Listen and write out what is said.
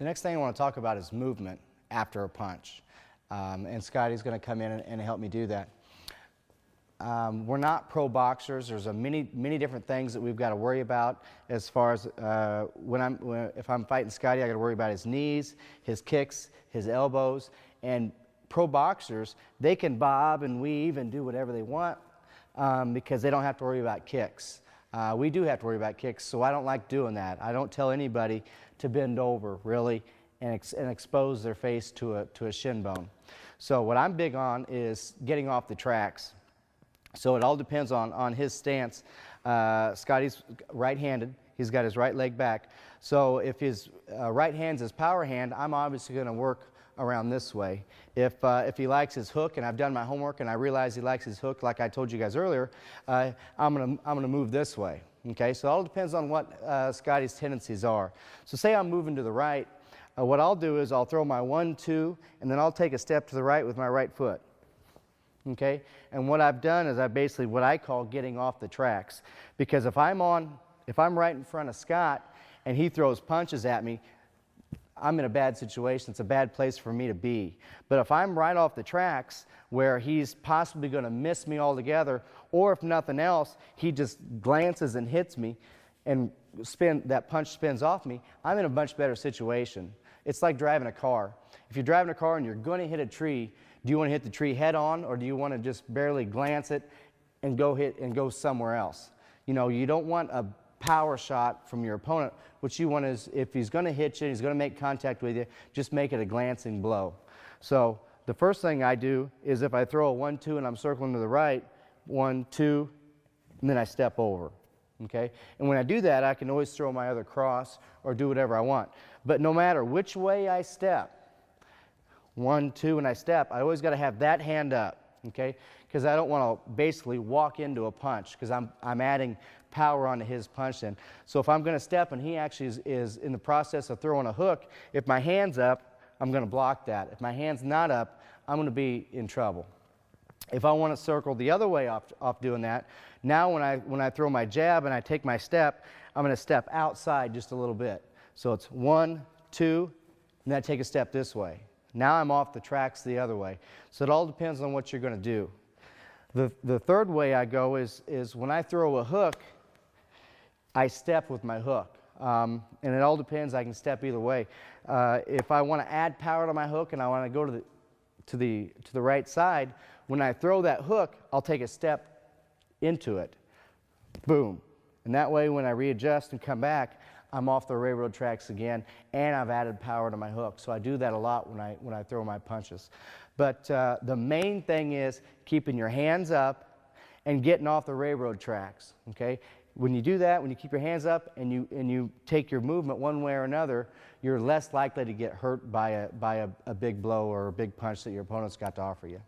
next thing I want to talk about is movement after a punch. And Scotty's going to come in and help me do that. We're not pro boxers. There's many different things that we've got to worry about as far as if I'm fighting Scotty, I got to worry about his knees, his kicks, his elbows. And pro boxers, they can bob and weave and do whatever they want because they don't have to worry about kicks. We do have to worry about kicks, so I don't like doing that. I don't tell anybody to bend over, really, and expose their face to a shin bone. So what I'm big on is getting off the tracks. So it all depends on his stance. Scotty's right-handed. He's got his right leg back. So if his right hand's his power hand, I'm obviously going to work around this way. If he likes his hook, and I've done my homework and I realize he likes his hook, like I told you guys earlier, I'm gonna move this way. Okay, so it all depends on what Scotty's tendencies are. So say I'm moving to the right, what I'll do is I'll throw my 1, 2, and then I'll take a step to the right with my right foot. Okay, and what I've done is I basically what I call getting off the tracks, because if I'm right in front of Scott and he throws punches at me, I'm in a bad situation. It's a bad place for me to be. But if I'm right off the tracks where he's possibly going to miss me altogether, or if nothing else, he just glances and hits me and that punch spins off me, I'm in a much better situation. It's like driving a car. If you're driving a car and you're going to hit a tree, do you want to hit the tree head on, or do you want to just barely glance it and go somewhere else? You know, you don't want a power shot from your opponent. What you want is, if he's going to hit you, he's going to make contact with you, just make it a glancing blow. So the first thing I do is if I throw a 1, 2 and I'm circling to the right, 1, 2, and then I step over. Okay? And when I do that, I can always throw my other cross or do whatever I want. But no matter which way I step, 1, 2, and I step, I always got to have that hand up. Okay? Because I don't want to basically walk into a punch, because I'm adding power onto his punch then. So if I'm going to step and he actually is in the process of throwing a hook, if my hand's up, I'm going to block that. If my hand's not up, I'm going to be in trouble. If I want to circle the other way off doing that, now when I throw my jab and I take my step, I'm going to step outside just a little bit. So it's 1, 2, and then I take a step this way. Now I'm off the tracks the other way. So it all depends on what you're going to do. The third way I go is when I throw a hook, I step with my hook. And it all depends. I can step either way. If I want to add power to my hook and I want to go to the right side, when I throw that hook, I'll take a step into it. Boom. And that way, when I readjust and come back, I'm off the railroad tracks again, and I've added power to my hook. So I do that a lot when I throw my punches. But the main thing is keeping your hands up and getting off the railroad tracks. Okay? When you do that, when you keep your hands up and you take your movement one way or another, you're less likely to get hurt by a big blow or a big punch that your opponent's got to offer you.